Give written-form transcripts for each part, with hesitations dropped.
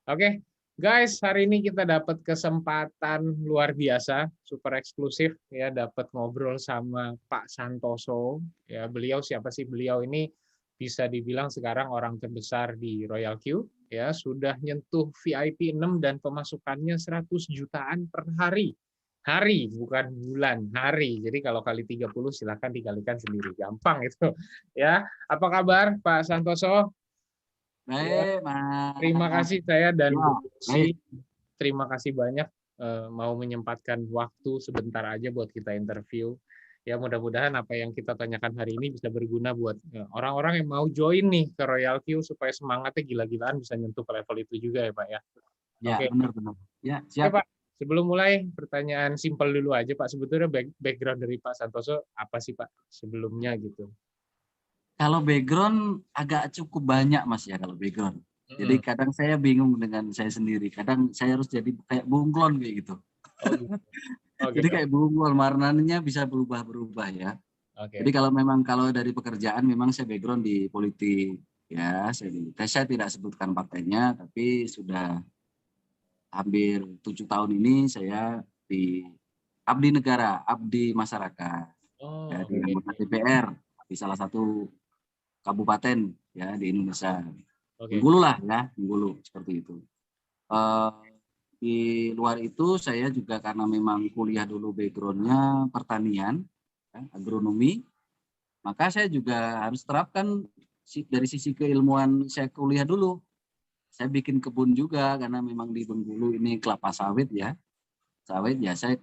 Oke, guys, hari ini kita dapat kesempatan luar biasa, super eksklusif ya, dapat ngobrol sama Pak Santoso. Ya, beliau siapa sih? Beliau ini bisa dibilang sekarang orang terbesar di Royal Q, ya, sudah nyentuh VIP 6 dan pemasukannya 100 jutaan per hari. Hari, bukan bulan, hari. Jadi kalau kali 30 silakan dikalikan sendiri, gampang itu. Ya, apa kabar Pak Santoso? Ya, Baik, terima Mas. kasih saya dan Ya, Bu baik. Lucy. Terima kasih banyak mau menyempatkan waktu sebentar aja buat kita interview. Ya mudah-mudahan apa yang kita tanyakan hari ini bisa berguna buat orang-orang yang mau join nih ke Royal Q supaya semangatnya gila-gilaan bisa nyentuh ke level itu juga ya Pak ya. Ya, Oke, benar-benar. Ya, oke siap. Pak. Sebelum mulai pertanyaan simpel dulu aja Pak. Sebetulnya background dari Pak Santoso apa sih Pak sebelumnya gitu? Kalau background agak cukup banyak, Mas ya, kalau background. Jadi Mm-mm. kadang saya bingung dengan saya sendiri. Kadang saya harus jadi kayak bunglon kayak gitu. Oh gitu. Oke, Jadi oke. kayak bunglon, warnanya bisa berubah-berubah ya. Jadi Oke. kalau dari pekerjaan memang saya background di politik. Ya, saya tidak sebutkan partainya, tapi sudah hampir 7 tahun ini saya di abdi negara, abdi masyarakat, ya, Oh, di oke. anggota DPR di salah satu kabupaten ya di Indonesia. Oke. Bengkulu lah ya, Bengkulu seperti itu. Eh, di luar itu saya juga karena memang kuliah dulu backgroundnya pertanian, ya, agronomi, maka saya juga harus terapkan dari sisi keilmuan saya kuliah dulu. Saya bikin kebun juga karena memang di Bengkulu ini kelapa sawit ya. Sawit ya saya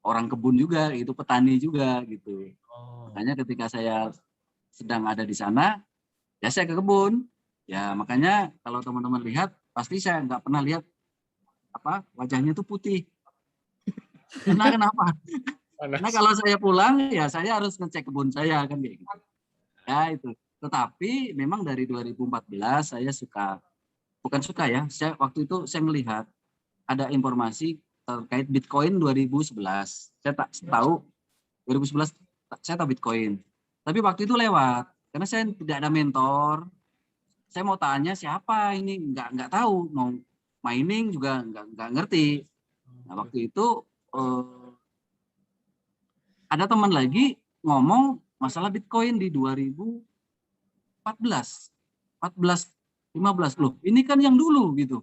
orang kebun juga, itu petani juga gitu. Oh. Makanya ketika saya sedang ada di sana, ya saya ke kebun. Ya makanya kalau teman-teman lihat, pasti saya nggak pernah lihat apa wajahnya itu putih. Karena kenapa? Karena Panas. kalau saya pulang, ya saya harus ngecek kebun saya kan kayak gitu. Ya itu. Tetapi memang dari 2014 saya suka, bukan suka ya, saya waktu itu saya melihat ada informasi terkait Bitcoin 2011. Saya tak tahu 2011 saya tahu Bitcoin. Tapi waktu itu lewat karena saya tidak ada mentor. Saya mau tanya siapa ini nggak tahu, mau mining juga nggak ngerti. Nah waktu itu eh, ada teman lagi ngomong masalah Bitcoin di 2014, 14, 15 loh. Ini kan yang dulu gitu.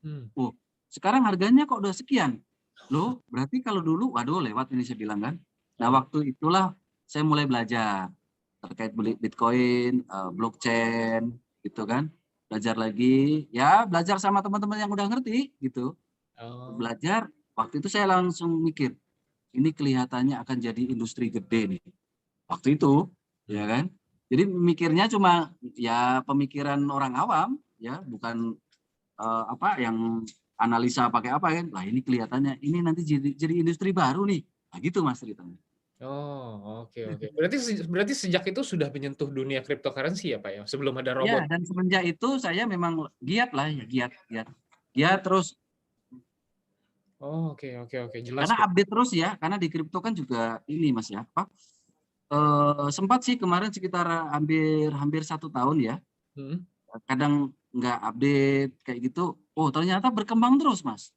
Hmm. Oh, sekarang harganya kok udah sekian. Loh, berarti kalau dulu, waduh lewat ini saya bilang kan. Nah, Oh. waktu itulah saya mulai belajar terkait Bitcoin, blockchain, gitu kan. Belajar lagi, ya belajar sama teman-teman yang udah ngerti gitu. Oh. Belajar, waktu itu saya langsung mikir, ini kelihatannya akan jadi industri gede nih. Waktu itu, ya Hmm. kan. Jadi mikirnya cuma ya pemikiran orang awam, ya bukan apa yang analisa pakai apa kan. Lah ini kelihatannya ini nanti jadi industri baru nih. Nah gitu Mas ceritanya. Oh, oke, oke. Berarti sejak itu sudah menyentuh dunia cryptocurrency ya, Pak, ya? Sebelum ada Ya, robot? dan semenjak itu saya memang giat lah ya, giat. Giat terus Oh, oke, oke, oke. Jelas, karena Pak. update terus ya, karena di kripto kan juga ini Mas ya, apa? Sempat sih kemarin sekitar hampir hampir 1 tahun ya. Mhm. Kadang nggak update kayak gitu. Oh, ternyata berkembang terus, Mas.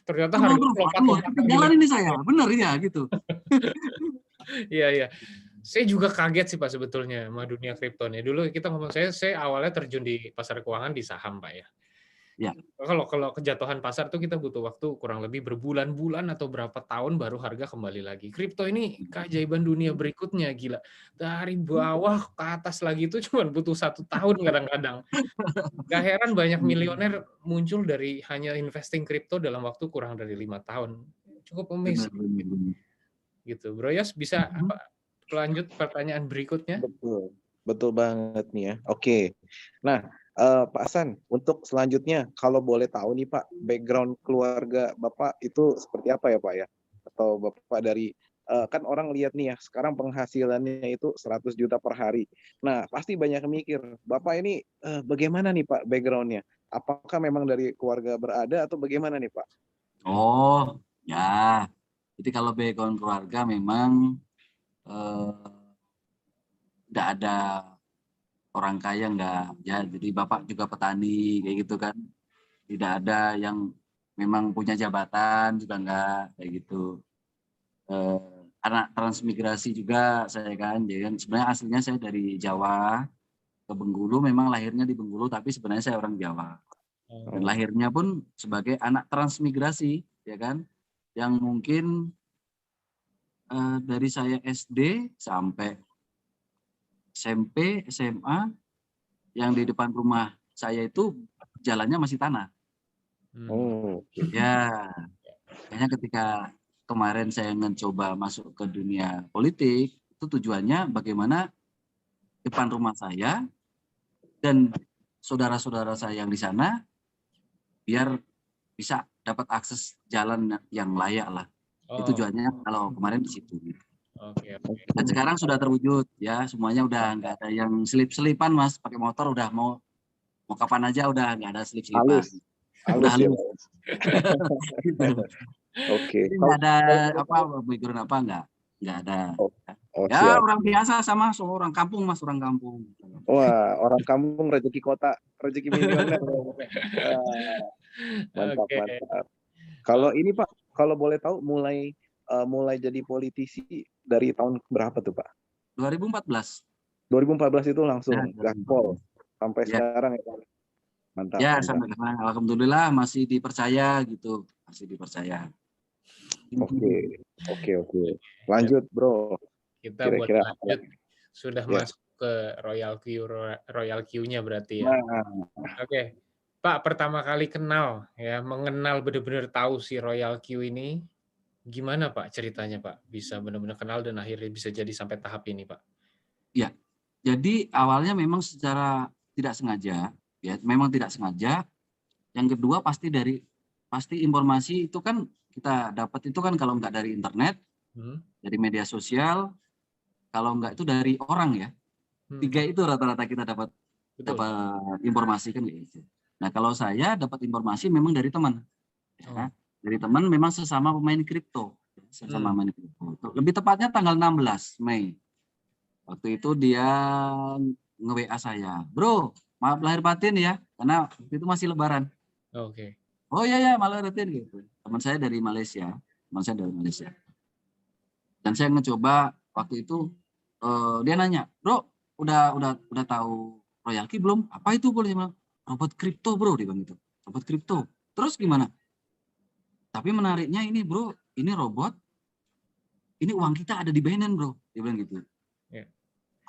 Ternyata Berkembang harganya terus. Waduh, lompat-lompatan ketinggalan ini gila-gilaan saya. ya? Bener ya gitu. Iya, iya. Saya juga kaget sih, Pak, sebetulnya sama dunia kripto nih. Dulu kita ngomong saya awalnya terjun di pasar keuangan di saham, Pak, ya. Ya, Kalau kalau kejatuhan pasar tuh kita butuh waktu kurang lebih berbulan-bulan atau berapa tahun baru harga kembali lagi. Kripto ini keajaiban dunia berikutnya, gila. Dari bawah ke atas lagi itu cuma butuh 1 tahun kadang-kadang. Nggak heran banyak milioner muncul dari hanya investing kripto dalam waktu kurang dari 5 tahun. Cukup benar amazing benar benar. gitu. Bro Yos bisa apa lanjut pertanyaan berikutnya? Betul, betul banget nih ya. Oke, nah Pak Hasan, untuk selanjutnya kalau boleh tahu nih Pak, background keluarga Bapak itu seperti apa ya Pak ya? Atau Bapak dari kan orang lihat nih ya, sekarang penghasilannya itu 100 juta per hari. Nah, pasti banyak yang mikir, Bapak ini bagaimana nih Pak backgroundnya? Apakah memang dari keluarga berada atau bagaimana nih Pak? Oh, ya. Jadi kalau background keluarga memang nggak ada orang kaya nggak ya. Jadi bapak juga petani kayak gitu kan. Tidak ada yang memang punya jabatan juga enggak kayak gitu. Anak transmigrasi juga saya kan, jadi kan sebenarnya aslinya saya dari Jawa ke Bengkulu, memang lahirnya di Bengkulu tapi sebenarnya saya orang Jawa. Dan lahirnya pun sebagai anak transmigrasi, ya kan, yang mungkin dari saya SD sampai SMP, SMA, yang di depan rumah saya itu jalannya masih tanah. Ya, makanya ketika kemarin saya mencoba masuk ke dunia politik, itu tujuannya bagaimana depan rumah saya dan saudara-saudara saya yang di sana biar bisa dapat akses jalan yang layak lah. Itu tujuannya kalau kemarin di situ. Dan sekarang sudah terwujud ya, semuanya udah nggak ada yang selip-selipan Mas, pakai motor udah mau kapan aja udah nggak ada selip-selipan. Udah halus. Oke. Nggak ada apa background apa nggak ada. Ya Siap. orang biasa sama orang kampung Mas, orang kampung. Wah, orang kampung rezeki kota, rezeki milioner. Mantap, mantap. Kalau ini Pak, kalau boleh tahu mulai jadi politisi dari tahun berapa tuh Pak? 2014. 2014 itu langsung gaspol sampai sekarang ya Pak. Mantap. Ya, sampai sekarang alhamdulillah masih dipercaya gitu, masih dipercaya. Oke. Lanjut, Bro. Kita buat lanjut sudah masuk ke Royal Q-nya berarti ya. Oke. Pak, pertama kali mengenal benar-benar tahu si Royal Q ini, gimana Pak ceritanya Pak? Bisa benar-benar kenal dan akhirnya bisa jadi sampai tahap ini Pak? Ya, jadi awalnya memang secara tidak sengaja, ya memang tidak sengaja. Yang kedua pasti informasi itu kan kita dapat itu kan kalau nggak dari internet, dari media sosial, kalau nggak itu dari orang ya. 3 itu rata-rata kita dapat informasi kan gitu. Nah kalau saya dapat informasi memang dari teman, ya. Dari teman memang sesama pemain kripto, Lebih tepatnya tanggal 16 Mei. Waktu itu dia nge-WA saya, bro, maaf lahir batin ya, karena itu masih lebaran. Oh iya malah rutin gitu. Teman saya dari Malaysia. Dan saya mencoba waktu itu dia nanya, bro, udah tahu Royal Key belum? Apa itu boleh bilang? Robot kripto bro, dia bilang gitu. Robot kripto. Terus gimana? Tapi menariknya ini bro, ini robot, ini uang kita ada di Binance bro, dia bilang gitu.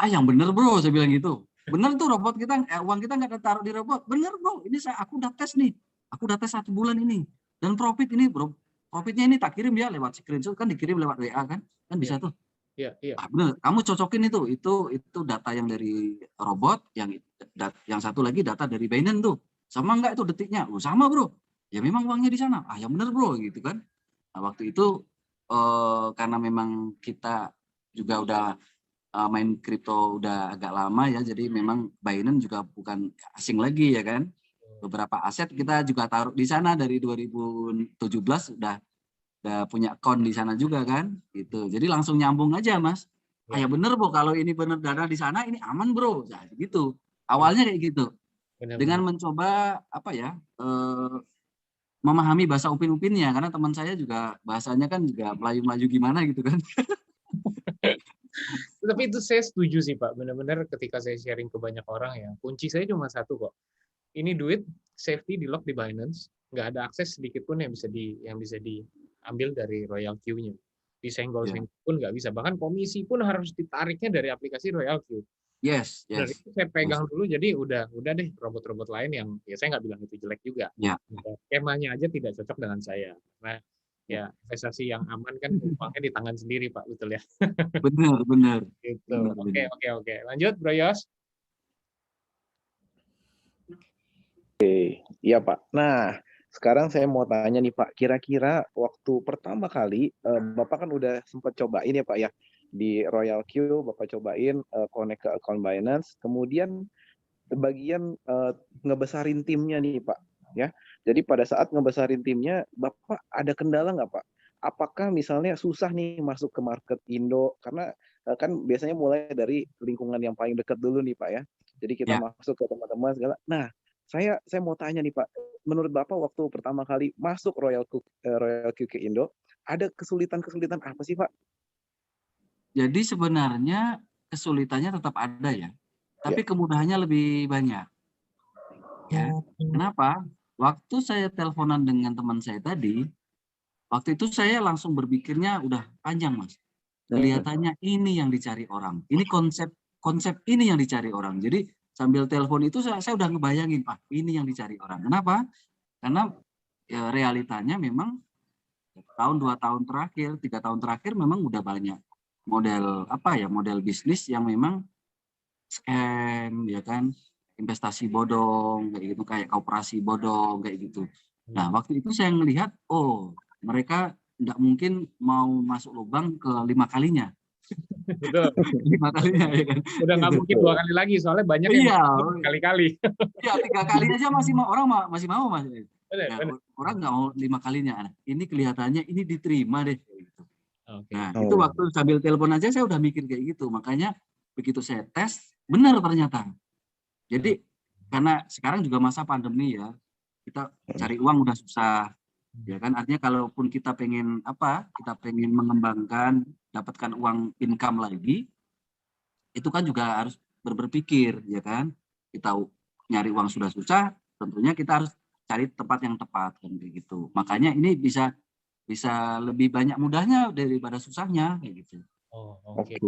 Yang bener bro, saya bilang gitu. Bener tuh robot kita, uang kita nggak taruh di robot. Bener bro, ini aku udah tes nih. Aku udah tes 1 bulan ini. Dan profit ini bro, profitnya ini tak kirim ya lewat screenshot, kan dikirim lewat WA kan bisa tuh. Iya. Bener, kamu cocokin itu data yang dari robot, yang satu lagi data dari Binance tuh. Sama enggak itu detiknya? Sama bro. Ya memang uangnya di sana. Yang bener bro gitu kan. Nah waktu itu karena memang kita juga udah main kripto udah agak lama ya, jadi memang Binance juga bukan asing lagi ya kan. Beberapa aset kita juga taruh di sana dari 2017 udah punya account di sana juga kan gitu. Jadi langsung nyambung aja Mas. Ya bener bro, kalau ini bener dana di sana ini aman bro. Nah, gitu. Awalnya kayak gitu. Dengan mencoba memahami bahasa upin-upinnya, karena teman saya juga bahasanya kan juga Melayu-Melayu gimana gitu kan. Tapi itu saya setuju sih Pak, benar-benar ketika saya sharing ke banyak orang ya, kunci saya cuma satu kok. Ini duit safety di lock di Binance, nggak ada akses sedikit pun yang bisa diambil dari Royal Q-nya. Disenggol-senggol pun nggak bisa, bahkan komisi pun harus ditariknya dari aplikasi Royal Q. Yes. Itu saya pegang dulu, jadi udah deh robot-robot lain yang ya saya nggak bilang itu jelek juga. Skemanya aja tidak cocok dengan saya. Nah, ya investasi yang aman kan uangnya di tangan sendiri Pak, betul ya? Benar. Gitu. Oke. Lanjut Bro Yos. Iya Pak. Nah, sekarang saya mau tanya nih Pak, kira-kira waktu pertama kali Bapak kan udah sempat cobain ya Pak ya, di Royal Q Bapak cobain connect ke account Binance, kemudian bagian ngebesarin timnya nih Pak ya. Jadi pada saat ngebesarin timnya, Bapak ada kendala nggak Pak? Apakah misalnya susah nih masuk ke market Indo, karena kan biasanya mulai dari lingkungan yang paling dekat dulu nih Pak ya. Jadi kita masuk ke teman-teman segala. Nah, saya mau tanya nih Pak, menurut Bapak waktu pertama kali masuk Royal QQ Indo, ada kesulitan-kesulitan apa sih Pak? Jadi sebenarnya kesulitannya tetap ada ya, tapi kemudahannya lebih banyak. Ya, kenapa? Waktu saya teleponan dengan teman saya tadi, waktu itu saya langsung berpikirnya udah panjang Mas. Kelihatannya ini yang dicari orang. Ini konsep ini yang dicari orang. Jadi sambil telepon itu saya udah ngebayangin, Pak, ini yang dicari orang. Kenapa? Karena ya, realitanya memang tahun 2 tahun terakhir, 3 tahun terakhir memang udah banyak model model bisnis yang memang scam, ya kan, investasi bodong kayak gitu, kayak koperasi bodong kayak gitu. Nah waktu itu saya melihat, oh mereka nggak mungkin mau masuk lubang ke 5 kalinya. Betul. 5 kalinya ya kan. Udah nggak mungkin 2 kali lagi, soalnya banyak yang kali-kali. Iya 3 kali aja masih mau, orang masih mau Mas. Benar, Ya, benar. orang nggak mau 5 kalinya. Nah, ini kelihatannya ini diterima deh. Gitu. Oke. Nah itu waktu sambil telepon aja saya udah mikir kayak gitu. Makanya begitu saya tes, benar ternyata. Jadi karena sekarang juga masa pandemi ya, kita cari uang udah susah. Ya kan, artinya kalaupun kita pengen mengembangkan, dapatkan uang income lagi, itu kan juga harus berpikir, ya kan. Kita nyari uang sudah susah, tentunya kita harus cari tempat yang tepat kan kayak gitu. Makanya ini bisa lebih banyak mudahnya daripada susahnya kayak gitu. Oh, oke.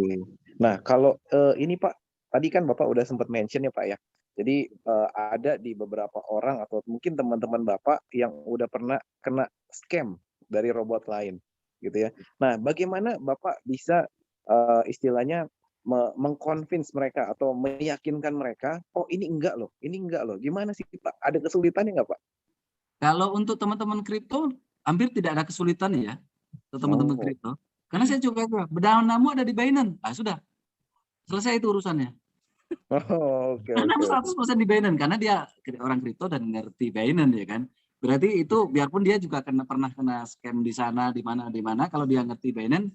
Nah, kalau ini Pak, tadi kan Bapak udah sempat mention ya Pak ya. Jadi ada di beberapa orang atau mungkin teman-teman Bapak yang udah pernah kena scam dari robot lain gitu ya. Nah, bagaimana Bapak bisa istilahnya mengconvince mereka atau meyakinkan mereka, oh ini enggak loh. Gimana sih Pak? Ada kesulitannya nggak Pak? Kalau untuk teman-teman kripto hampir tidak ada kesulitan ya, teman-teman kripto. Karena saya juga berdanamu ada di Binance. Ah sudah. Selesai itu urusannya. Karena 100% di Binance, karena dia orang kripto dan ngerti Binance ya kan. Berarti itu biarpun dia juga pernah kena scam di sana di mana, kalau dia ngerti Binance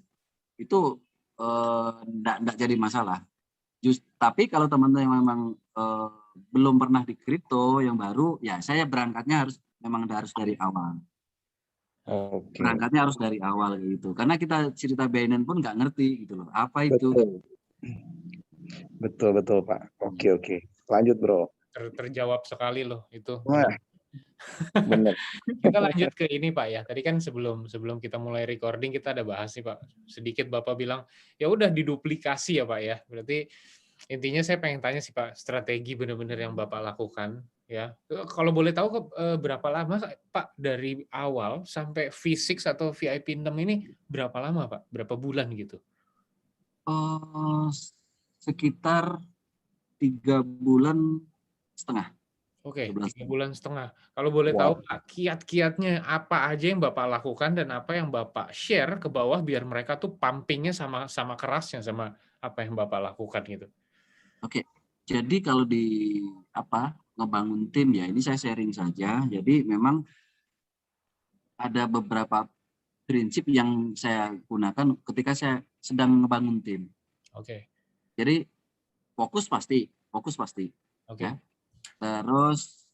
itu enggak jadi masalah. Tapi kalau teman-teman yang memang belum pernah di kripto yang baru, ya saya berangkatnya harus dari awal. Berangkatnya harus dari awal gitu. Karena kita cerita Binance pun nggak ngerti gitu loh. Apa itu? Betul Pak. Oke. Lanjut Bro. Terjawab sekali loh itu. Benar. Kita lanjut ke ini Pak ya. Tadi kan sebelum kita mulai recording kita ada bahas nih Pak. Sedikit Bapak bilang ya udah diduplikasi ya Pak ya. Berarti intinya saya pengen tanya sih Pak, strategi benar-benar yang Bapak lakukan ya. Kalau boleh tahu berapa lama Pak dari awal sampai V6 atau VIP 6 ini berapa lama Pak? Berapa bulan gitu? Sekitar 3,5 bulan. Oke, 3,5 bulan. Kalau boleh tahu Pak, kiat-kiatnya apa aja yang Bapak lakukan dan apa yang Bapak share ke bawah biar mereka tuh pumpingnya sama kerasnya sama apa yang Bapak lakukan gitu. Oke, jadi kalau ngebangun tim ya, ini saya sharing saja. Jadi memang ada beberapa prinsip yang saya gunakan ketika saya sedang ngebangun tim. Oke. Jadi fokus pasti. Oke. Ya. Terus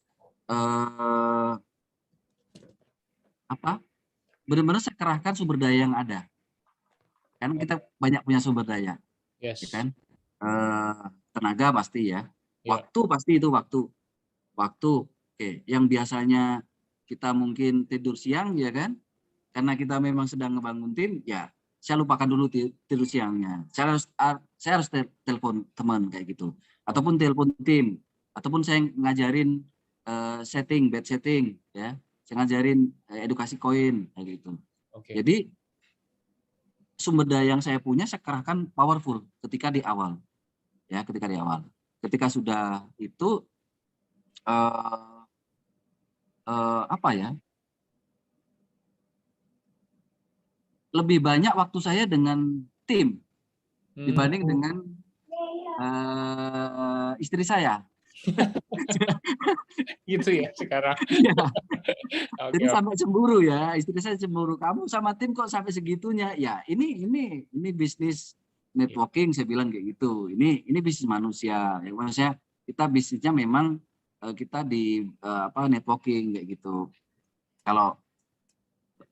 benar-benar saya kerahkan sumber daya yang ada. Kan kita banyak punya sumber daya. Yes. Ya kan? Tenaga pasti ya. Waktu pasti itu waktu. Oke, yang biasanya kita mungkin tidur siang ya kan? Karena kita memang sedang ngebangun tim, ya saya lupakan dulu tidur siangnya. Saya harus telepon teman kayak gitu. Ataupun telepon tim, ataupun saya ngajarin bed setting ya. Saya ngajarin edukasi koin kayak gitu. Okay. Jadi sumber daya yang saya punya saya kerahkan powerful ketika di awal. Ya, ketika sudah itu lebih banyak waktu saya dengan tim dibanding dengan istri saya. Gitu ya sekarang. Ya. Jadi sampai cemburu ya, istri saya cemburu, kamu sama tim kok sampai segitunya. Ya ini bisnis networking, saya bilang kayak gitu. Ini bisnis manusia. Ya, maksudnya kita bisnisnya memang kita di networking kayak gitu. Kalau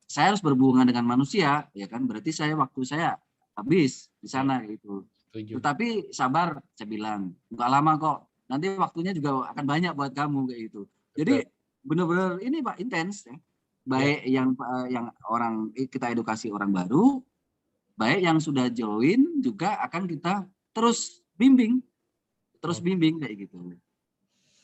saya harus berhubungan dengan manusia, ya kan, berarti waktu saya habis di sana gitu. Setuju. Tetapi sabar, saya bilang, nggak lama kok. Nanti waktunya juga akan banyak buat kamu kayak gitu. Jadi benar-benar ini Pak intens ya. Baik yang orang kita edukasi orang baru, baik yang sudah join juga akan kita terus bimbing kayak gitu.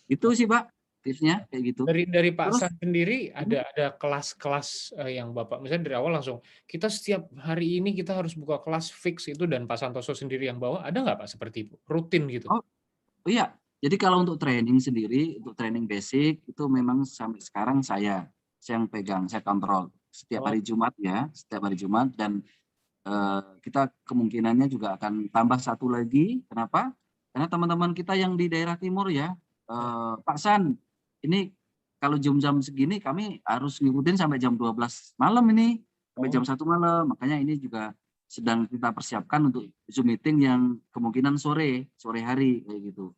Itu sih Pak tipsnya kayak gitu. Dari Pak Terus, San sendiri ada kelas-kelas yang Bapak misalnya dari awal langsung kita setiap hari ini kita harus buka kelas fix itu dan Pak Santoso sendiri yang bawa, ada nggak Pak seperti itu rutin gitu? Oh iya, jadi kalau untuk training sendiri, untuk training basic itu memang sampai sekarang saya yang pegang, saya kontrol setiap hari Jumat ya, setiap hari Jumat, dan kita kemungkinannya juga akan tambah satu lagi. Kenapa? Karena teman-teman kita yang di daerah timur ya, Pak San, ini kalau jam-jam segini kami harus ngikutin sampai jam 12 malam ini, sampai jam 1 malam. Makanya ini juga sedang kita persiapkan untuk Zoom meeting yang kemungkinan sore hari kayak gitu.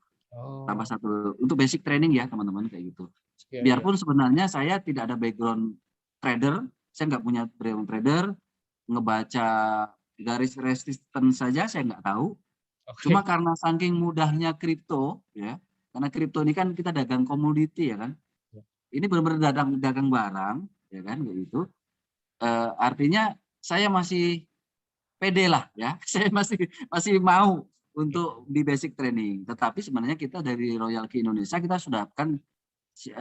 Tambah satu untuk basic training ya teman-teman kayak gitu. Biarpun sebenarnya saya tidak ada background trader, saya nggak punya background trader, ngebaca garis resistance saja saya nggak tahu. Cuma karena saking mudahnya kripto ya, karena kripto ini kan kita dagang komoditi ya kan. Ini benar-benar dagang barang ya kan kayak gitu. Artinya saya masih pede lah ya. Saya masih mau untuk di basic training. Tetapi sebenarnya kita dari Royal Key Indonesia kita sudah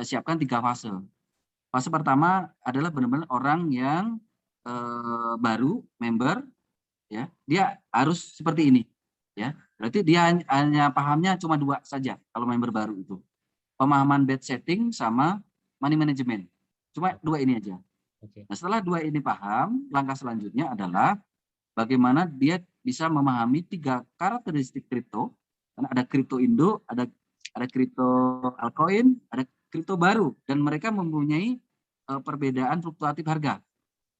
siapkan 3 fase. Fase pertama adalah benar-benar orang yang baru member ya, dia harus seperti ini ya. Berarti dia hanya pahamnya cuma 2 saja kalau member baru itu. Pemahaman bed setting sama money management. Cuma 2 ini aja. Nah, setelah 2 ini paham, langkah selanjutnya adalah bagaimana dia bisa memahami 3 karakteristik kripto. Karena ada kripto Indo, ada kripto altcoin, ada kripto baru, dan mereka mempunyai perbedaan fluktuatif harga.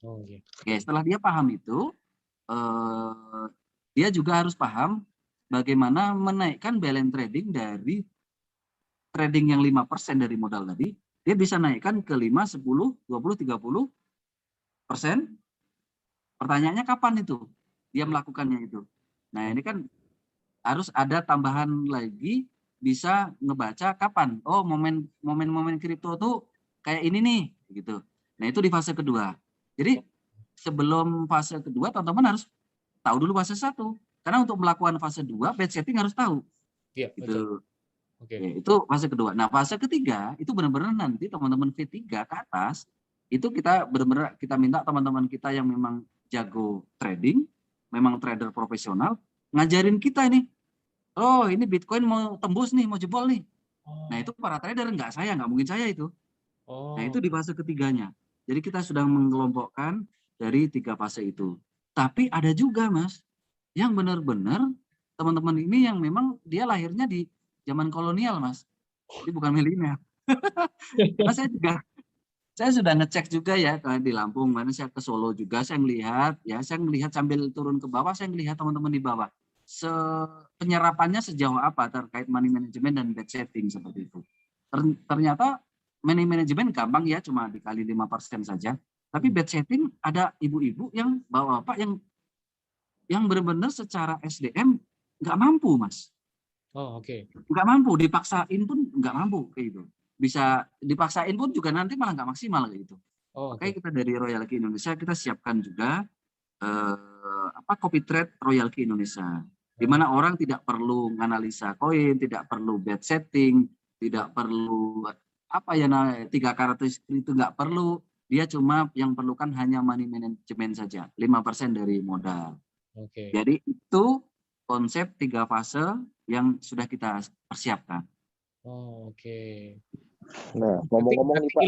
Oke, setelah dia paham itu, dia juga harus paham bagaimana menaikkan balance trading dari trading yang 5% dari modal tadi, dia bisa naikkan ke 5, 10, 20, 30%. Pertanyaannya kapan itu dia melakukannya itu? Nah, ini kan harus ada tambahan lagi, bisa ngebaca kapan. Oh, momen kripto tuh kayak ini nih, gitu. Nah, itu di fase kedua. Jadi sebelum fase kedua, teman-teman harus tahu dulu fase 1. Karena untuk melakukan fase 2, bed setting harus tahu. Iya, betul. Oke. Itu fase kedua. Nah, fase ketiga itu benar-benar nanti teman-teman V3 ke atas itu kita benar-benar kita minta teman-teman kita yang memang jago trading, memang trader profesional, ngajarin kita ini. Oh, ini Bitcoin mau tembus nih, mau jebol nih. Nah, itu para trader, nggak mungkin saya itu. Nah, itu di fase ketiganya. Jadi kita sudah mengelompokkan dari 3 fase itu. Tapi ada juga, Mas, yang benar-benar teman-teman ini yang memang dia lahirnya di zaman kolonial, Mas. Jadi bukan milenial. Karena saya sudah ngecek juga ya di Lampung, mana saya ke Solo juga, saya melihat sambil turun ke bawah, saya melihat teman-teman di bawah. Penyerapannya sejauh apa terkait money management dan bed setting seperti itu. Ternyata money management gampang ya, cuma dikali 5% saja. Tapi bed setting ada ibu-ibu yang bapak-bapak yang benar-benar secara SDM nggak mampu, Mas. Nggak mampu, dipaksain pun nggak mampu kayak gitu. Bisa dipaksain pun juga nanti malah nggak maksimal kayak gitu. Makanya kita dari Royal Key Indonesia kita siapkan juga copy trade Royal Key Indonesia, di mana orang tidak perlu menganalisa koin, tidak perlu bed setting, tidak perlu 3 karakteristik itu nggak perlu. Dia cuma yang perlukan hanya money management saja, 5% dari modal. Jadi itu konsep 3 fase yang sudah kita persiapkan. Nah, ngomong-ngomong nih Pak,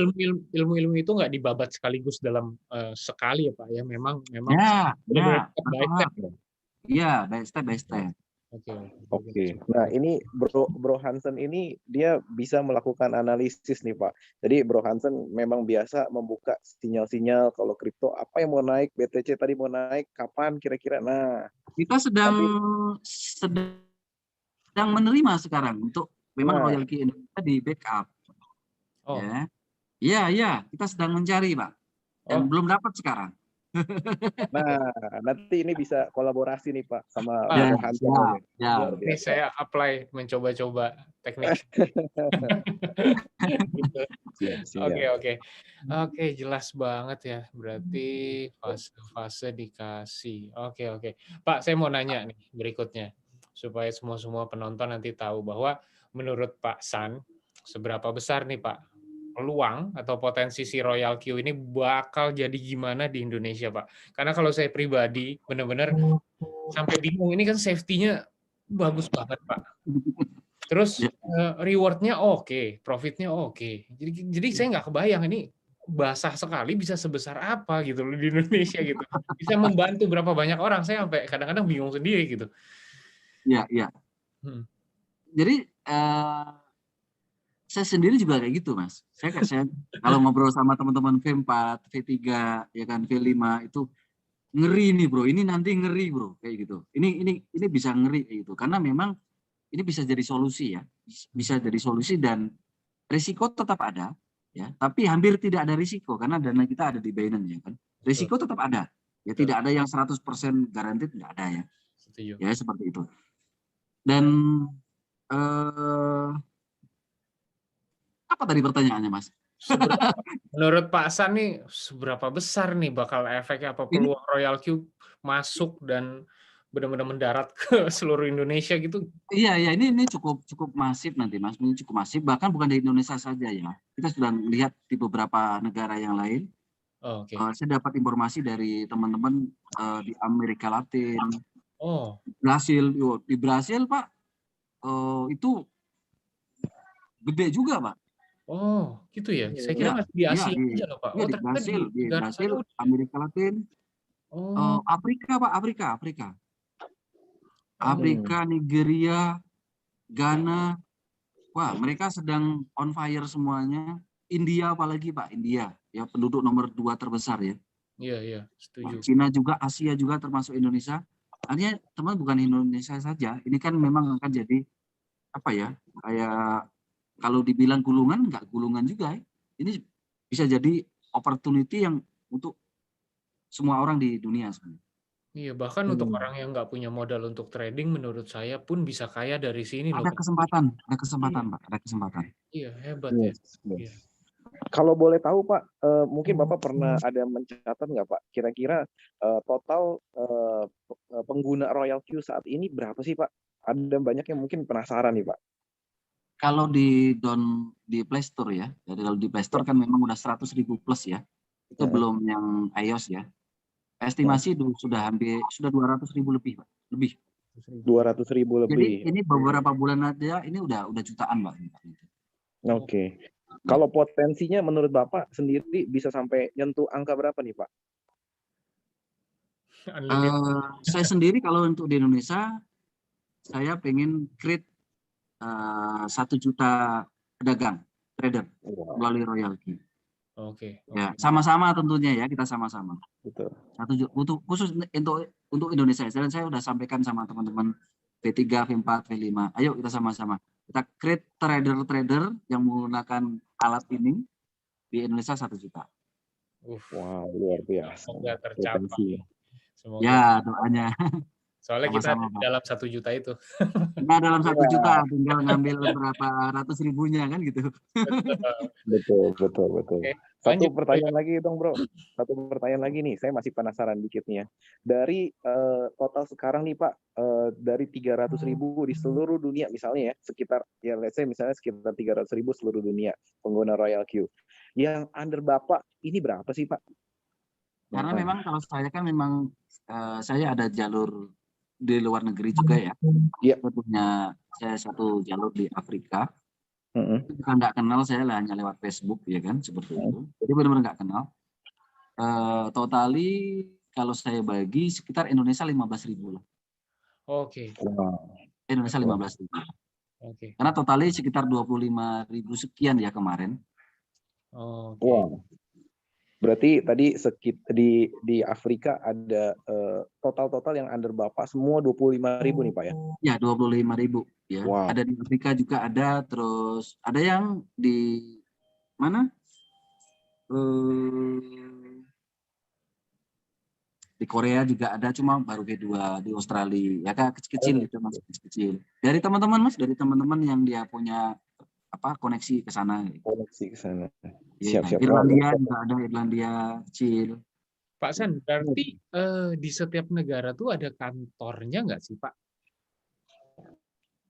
ilmu itu nggak dibabat sekaligus dalam sekali ya Pak ya, memang ya, step by step. Oke. Nah, ini Bro Hansen ini dia bisa melakukan analisis nih Pak. Jadi Bro Hansen memang biasa membuka sinyal-sinyal kalau kripto apa yang mau naik, BTC tadi mau naik, kapan kira-kira. Nah, kita sedang menerima sekarang untuk memang Nah. royalty Indonesia di backup. Oh, Iya, kita sedang mencari, Pak. Dan Oh. belum dapat sekarang. Nah, nanti ini bisa kolaborasi nih Pak sama Ya, Bro Hancam ini. ya. Luar ini biasa. saya apply mencoba-coba teknik. Gitu. Siap. Oke, jelas banget ya. Berarti fase-fase dikasih. Oke. Pak, saya mau nanya nih berikutnya supaya semua penonton nanti tahu bahwa menurut Pak San, seberapa besar nih Pak peluang atau potensi si Royal Q ini bakal jadi gimana di Indonesia, Pak? Karena kalau saya pribadi benar-benar sampai bingung, ini kan safety-nya bagus banget, Pak. Terus reward-nya oke, profit-nya oke. Jadi saya nggak kebayang ini basah sekali bisa sebesar apa gitu loh di Indonesia gitu. Bisa membantu berapa banyak orang, saya sampai kadang-kadang bingung sendiri gitu. Iya. Jadi saya sendiri juga kayak gitu, Mas. Saya kalau ngobrol sama teman-teman V4, V3, ya kan V5 itu ngeri nih, Bro. Ini nanti ngeri, Bro, kayak gitu. Ini bisa ngeri kayak gitu. Karena memang ini bisa jadi solusi ya. Bisa jadi solusi dan risiko tetap ada ya, tapi hampir tidak ada risiko karena dana kita ada di Binance ya kan. Risiko tetap ada. Ya tidak ada yang 100% garansi, tidak ada ya. Setuju. Ya seperti itu. Dan apa tadi pertanyaannya, Mas? Menurut Pak San nih, seberapa besar nih bakal efeknya apa peluang Royal Q masuk dan benar-benar mendarat ke seluruh Indonesia gitu? Iya, ini cukup masif nanti, Mas. Ini cukup masif, bahkan bukan di Indonesia saja ya. Kita sudah lihat di beberapa negara yang lain. Oke. Saya dapat informasi dari teman-teman di Amerika Latin, Brasil. Di Brasil, Pak, itu gede juga, Pak. Oh, gitu ya. Saya kira masih di Asia aja loh, Pak. Iya, di Brasil, Amerika Latin, Afrika, Pak, Afrika, Nigeria, Ghana. Wah, mereka sedang on fire semuanya. India apalagi, Pak, India ya penduduk nomor 2 terbesar ya. Iya, setuju. Cina juga, Asia juga termasuk Indonesia. Artinya teman bukan Indonesia saja. Ini kan memang akan jadi apa ya? Kayak kalau dibilang gulungan, enggak gulungan juga. Ini bisa jadi opportunity yang untuk semua orang di dunia sebenarnya. Iya, bahkan untuk orang yang nggak punya modal untuk trading, menurut saya pun bisa kaya dari sini loh. Ada kesempatan, Pak. Ada kesempatan. Iya, hebat ya. Iya. Kalau boleh tahu Pak, mungkin Bapak pernah ada mencatat nggak Pak, kira-kira total pengguna Royal Q saat ini berapa sih Pak? Ada banyak yang mungkin penasaran nih Pak. Kalau di Play Store ya, jadi kalau di Play Store kan memang udah 100.000 plus ya, itu belum yang iOS ya. Estimasi sudah 200.000 lebih, Pak. 200.000 lebih. Jadi ini beberapa bulan aja ini udah jutaan, Pak. Oke. Kalau potensinya menurut Bapak sendiri bisa sampai nyentuh angka berapa nih Pak? Saya sendiri kalau untuk di Indonesia, saya pengen create 1 juta pedagang, trader melalui Royal Q. Oke. Ya, sama-sama tentunya ya, kita sama-sama. Betul. Khusus untuk Indonesia. Dan saya sudah sampaikan sama teman-teman V3, V4, V5. Ayo kita sama-sama. Kita create trader-trader yang menggunakan alat ini di Indonesia 1 juta. Wow, luar biasa. Semoga tercapai. Semoga. Ya, doanya. Soalnya kita dalam 1 juta itu. Nah, dalam 1 juta tinggal ngambil berapa ratus ribunya kan gitu. Betul. Okay. Satu pertanyaan lagi dong Bro. Satu pertanyaan lagi nih, saya masih penasaran dikitnya. Dari total sekarang nih Pak, dari 300.000 di seluruh dunia misalnya ya, sekitar ya let's say misalnya sekitar 300.000 seluruh dunia pengguna Royal Q. Yang under Bapak ini berapa sih Pak? Karena memang kalau saya kan memang saya ada jalur di luar negeri juga ya. Dia punya saya 1 jalur di Afrika. Kita nggak kenal, saya hanya lewat Facebook ya kan, seperti itu. Jadi benar-benar nggak kenal. Totali kalau saya bagi sekitar Indonesia 15.000 lah. Oke. Indonesia 15.000. Oke. Karena totali sekitar 25.000 sekian ya kemarin. Wow. Berarti tadi di Afrika ada total yang under Bapak semua 25.000 nih Pak ya? Ya, 25.000 ya. Wow. Ada di Afrika juga ada, terus ada yang di mana? Di Korea juga ada, cuma baru B2 di Australia. Ya Kak, kecil-kecil itu Mas, kecil-kecil. Dari teman-teman Mas, dari teman-teman yang dia punya koneksi ke sana. Koneksi ke sana. Ya, Siap-siap. Irlandia juga ada, Irlandia kecil. Pak San, berarti di setiap negara tuh ada kantornya nggak sih Pak?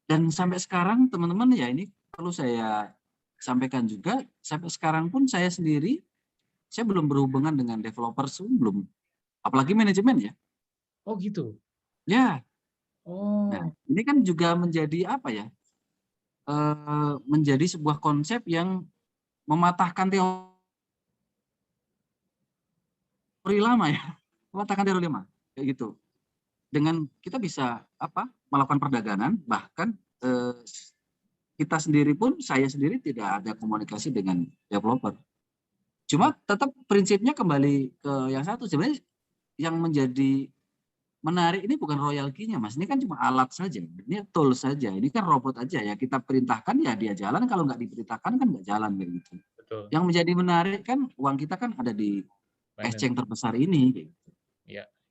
Dan sampai sekarang teman-teman ya ini perlu saya sampaikan juga, sampai sekarang pun saya sendiri, saya belum berhubungan dengan developer, belum. Apalagi manajemen ya. Oh gitu. Ya. Oh. Nah, ini kan juga menjadi apa ya? Menjadi sebuah konsep yang mematahkan teori lama ya. Mematahkan teori lama kayak gitu. Dengan kita bisa melakukan perdagangan, bahkan kita sendiri pun, saya sendiri tidak ada komunikasi dengan developer. Cuma tetap prinsipnya kembali ke yang satu, sebenarnya yang menjadi menarik ini bukan royaltinya Mas, ini kan cuma alat saja, ini tool saja, ini kan robot aja ya, kita perintahkan ya dia jalan, kalau nggak diperintahkan kan nggak jalan kayak gitu. Betul. Yang menjadi menarik kan uang kita kan ada di exchange terbesar ini. Gitu.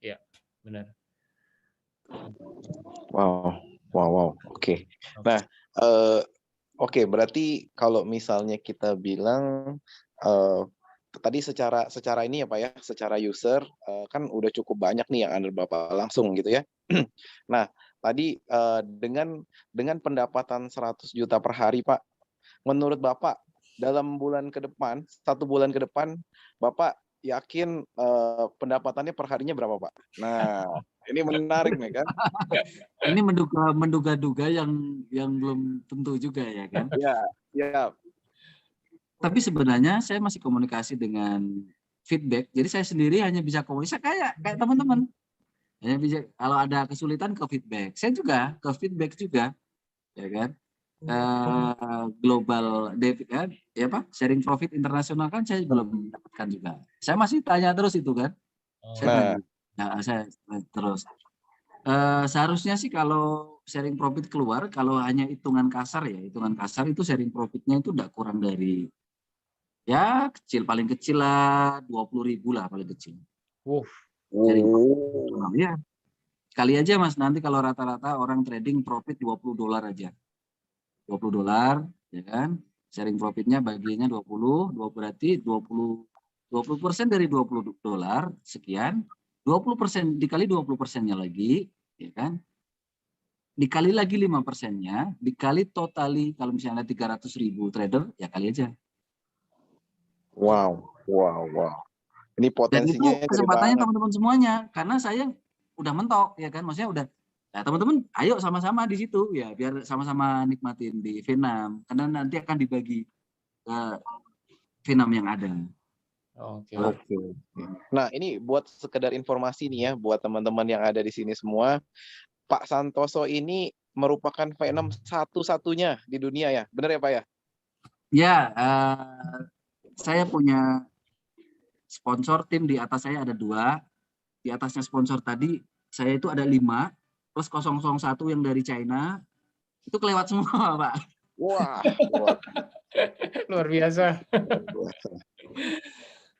Iya, benar. Wow. Oke. Nah, oke, berarti kalau misalnya kita bilang tadi secara ini ya Pak ya, secara user kan udah cukup banyak nih yang under Bapak langsung gitu ya. Nah, tadi dengan pendapatan 100 juta per hari Pak, menurut Bapak dalam bulan ke depan, 1 bulan ke depan, Bapak yakin pendapatannya per harinya berapa Pak? Nah, ini menarik nih kan? Ini menduga-duga yang belum tentu juga ya kan? Ya. Tapi sebenarnya saya masih komunikasi dengan feedback. Jadi saya sendiri hanya bisa komunikasi kayak teman-teman. Hanya bisa kalau ada kesulitan ke feedback. Saya juga ke feedback juga, ya kan? Global kan, ya Pak, sharing profit internasional kan saya belum dapatkan juga. Saya masih tanya terus itu kan. Saya tanya. Nah, saya terus. Seharusnya sih kalau sharing profit keluar, kalau hanya hitungan kasar itu sharing profitnya itu tidak kurang dari ya paling kecil lah 20.000 lah paling kecil. Sharing profit. Ya. Sekali aja Mas, nanti kalau rata-rata orang trading profit $20 aja. $20 ya kan. Sharing profitnya bagiannya 20 berarti 20% dari $20 sekian. 20% dikali 20%-nya lagi, ya kan? Dikali lagi 5%-nya, dikali totali kalau misalnya 300.000 trader, ya kali aja. Wow. Ini potensinya. Dan itu kesempatannya teman-teman semuanya, karena saya udah mentok, ya kan? Maksudnya udah, ya teman-teman, ayo sama-sama di situ, ya biar sama-sama nikmatin di Vietnam, karena nanti akan dibagi ke Vietnam yang ada. Oke. Nah, ini buat sekedar informasi nih ya, buat teman-teman yang ada di sini semua, Pak Santoso ini merupakan V6 satu-satunya di dunia ya, benar ya Pak ya? Ya, saya punya sponsor, tim di atas saya ada 2, di atasnya sponsor tadi saya itu ada 5, plus 001 yang dari China, itu kelewat semua Pak. Wah. Luar biasa.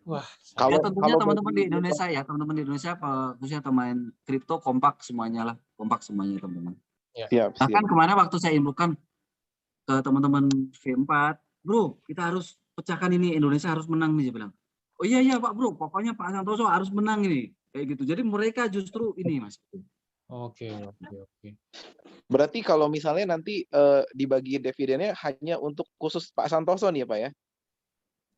Wah, ya tentunya teman-teman di Indonesia ya, teman-teman di Indonesia khususnya pemain kripto kompak semuanya teman-teman. Siap. Bahkan kemarin waktu saya infokan ke teman-teman V4, bro kita harus pecahkan ini, Indonesia harus menang nih, dia bilang. Oh iya Pak bro, pokoknya Pak Santoso harus menang ini, kayak gitu. Jadi mereka justru ini Mas. Oke. Berarti kalau misalnya nanti dibagi dividennya hanya untuk khusus Pak Santoso nih ya Pak ya?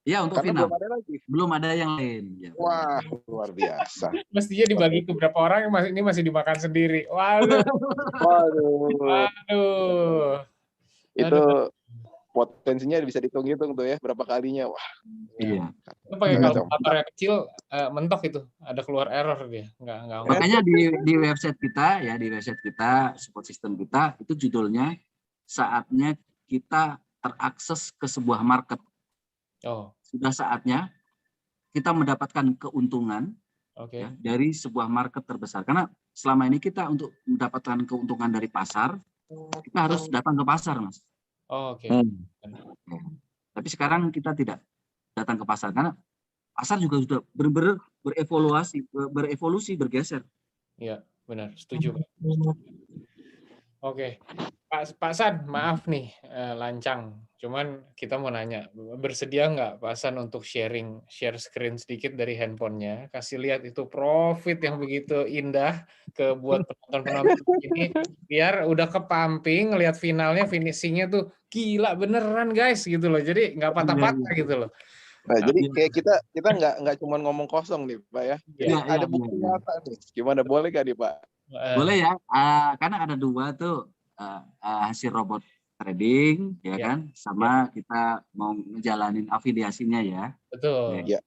Ya untuk Karena final. Belum ada yang lain. Ya. Wah, luar biasa. Mestinya dibagi ke berapa orang, ini masih dimakan sendiri. Waduh. Itu potensinya bisa dihitung-hitung tuh ya, berapa kalinya. Wah. Iya. Itu pakai kalkulator yang kecil, mentok itu, ada keluar error dia. Enggak. Makanya di website kita ya, di website kita, support system kita, itu judulnya saatnya kita terakses ke sebuah market. Sudah saatnya kita mendapatkan keuntungan Oke. ya, dari sebuah market terbesar. Karena selama ini kita untuk mendapatkan keuntungan dari pasar, kita harus datang ke pasar, Mas. Oh, oke. Tapi sekarang kita tidak datang ke pasar karena pasar juga sudah benar-benar berevolusi, bergeser. Iya, benar. Setuju, Pak. Oke. Pak San, maaf nih lancang. Cuman kita mau nanya, bersedia nggak Pak San untuk share screen sedikit dari handphonenya, kasih lihat itu profit yang begitu indah buat penonton-penonton ini, biar udah kepamping ngelihat finishingnya tuh gila beneran guys gitu loh. Jadi nggak patah-patah gitu loh. Nah, jadi kayak kita nggak cuma ngomong kosong nih, Pak ya. Jadi ada bukti nyata nih. Gimana, boleh nggak nih, Pak? Boleh ya, karena ada dua tuh hasil robot trading, ya kan, sama kita mau ngejalanin afiliasinya ya. Betul. Oke,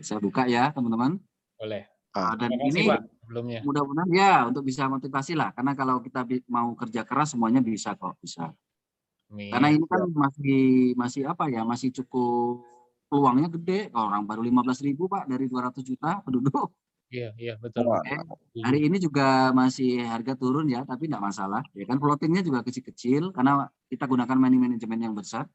saya buka ya teman-teman. Boleh. Dan Terima kasih, ini Pak, sebelumnya. mudah-mudahan ya untuk bisa motivasi lah, karena kalau kita mau kerja keras semuanya bisa kok, bisa. Karena ini kan masih apa ya, masih cukup peluangnya gede. Orang baru 15.000 Pak dari 200 juta penduduk. Iya, betul. Hari ini juga masih harga turun ya, tapi tidak masalah. Ya kan, floatingnya juga kecil-kecil karena kita gunakan money management yang besar.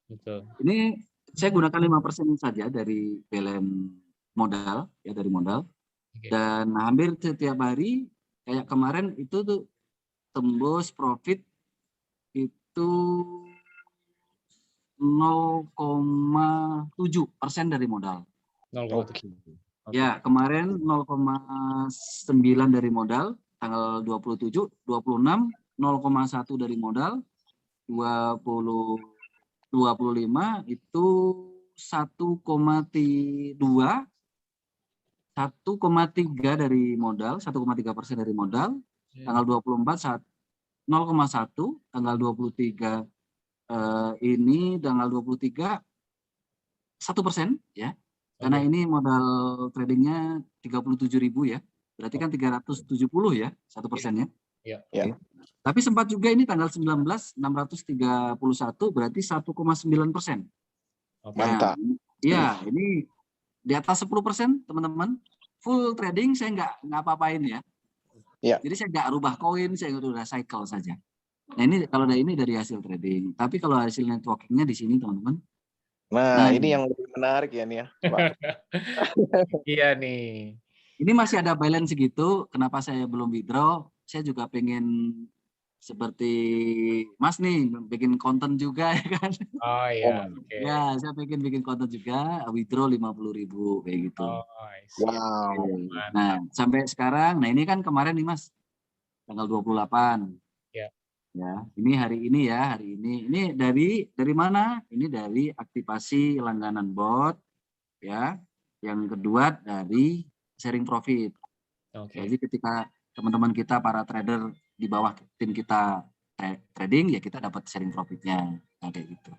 Betul. Ini saya gunakan 5% saja dari balance modal, ya dari modal. Dan hampir setiap hari, kayak kemarin itu tuh tembus profit itu 0,7% dari modal. 0,7. Ya, kemarin 0,9 dari modal, tanggal 27, 26, 0,1 dari modal, 20, 25 itu 1,3 dari modal, 1,3% dari modal, tanggal 24 0,1, tanggal 23 ini tanggal 23 1% ya. Karena ini modal tradingnya 37.000 ya. Berarti kan 370 ya 1%-nya. Iya. Tapi sempat juga ini tanggal 19 631 berarti 1,9%. Mantap. Iya, ini di atas 10% teman-teman. Full trading saya nggak apa-apain ya. Iya. Jadi saya nggak rubah koin, saya udah cycle saja. Nah ini kalau ini dari hasil trading. Tapi kalau hasil networkingnya di sini teman-teman. Nah, ini yang lebih menarik ya nih ya, Pak. Iya nih. Ini masih ada balance segitu. Kenapa saya belum withdraw? Saya juga pengen seperti Mas nih, bikin konten juga ya kan. Oh iya. Ya, saya pengen bikin konten juga, withdraw 50.000 kayak gitu. Oh, wow. Nah, sampai sekarang, nah ini kan kemarin nih Mas, tanggal 28. Ya, ini hari ini ya, hari ini. Ini dari mana? Ini dari aktivasi langganan bot, ya. Yang kedua dari sharing profit. Jadi ketika teman-teman kita para trader di bawah tim kita trading, ya kita dapat sharing profitnya, kayak gitu.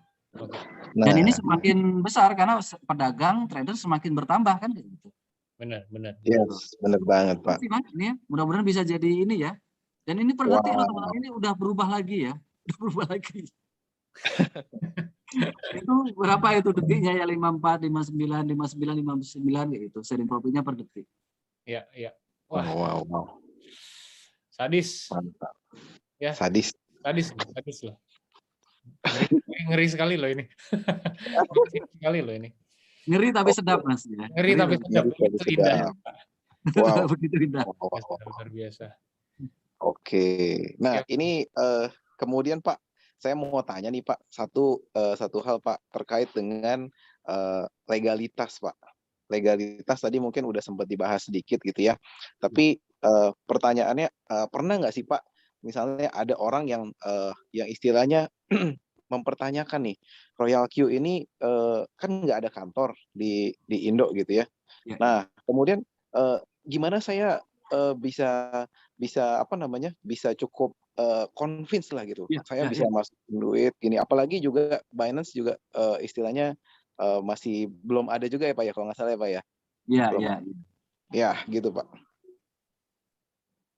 Dan ini semakin besar karena pedagang trader semakin bertambah kan, kayak gitu. Benar. Yes, benar banget Pak. Ini ya, mudah-mudahan bisa jadi ini ya. Dan ini per detik loh teman-teman, ini udah berubah lagi ya. Udah berubah lagi. Itu berapa itu detiknya ya, 54, 59, 59, 59 gitu. Sharing profitnya per detik. Iya. Wah. Wow. Sadis. Mantap. Ya. Sadis loh. Ngeri sekali loh ini. Ngeri sekali loh ini. Ngeri tapi sedap Mas ya. Ngeri tapi sedap. Begitu indah. Wow. Begitu indah. Luar biasa. Oke. Nah, ini kemudian Pak, saya mau tanya nih Pak, satu hal Pak terkait dengan legalitas Pak. Legalitas tadi mungkin udah sempat dibahas sedikit gitu ya. Tapi pertanyaannya, pernah nggak sih Pak, misalnya ada orang yang istilahnya mempertanyakan nih, Royal Q ini kan nggak ada kantor di Indo gitu ya. Nah, kemudian gimana saya bisa cukup convince lah gitu. Saya bisa masukin duit gini. Apalagi juga Binance juga istilahnya masih belum ada juga ya Pak ya, kalau nggak salah ya Pak ya. Iya. Ya gitu Pak.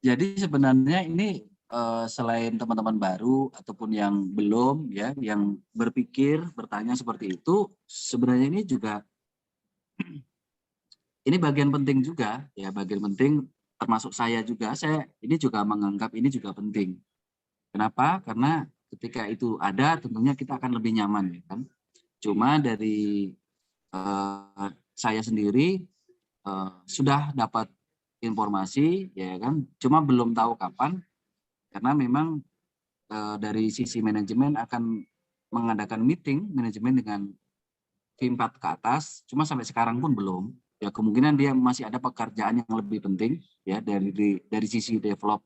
Jadi sebenarnya ini selain teman-teman baru ataupun yang belum ya, yang berpikir bertanya seperti itu, sebenarnya ini juga ini bagian penting juga, ya bagian penting termasuk saya juga. Saya ini juga menganggap ini juga penting. Kenapa? Karena ketika itu ada, tentunya kita akan lebih nyaman, ya kan. Cuma dari saya sendiri sudah dapat informasi, ya kan. Cuma belum tahu kapan, karena memang dari sisi manajemen akan mengadakan meeting manajemen dengan V4 ke atas, cuma sampai sekarang pun belum. Ya kemungkinan dia masih ada pekerjaan yang lebih penting ya dari sisi develop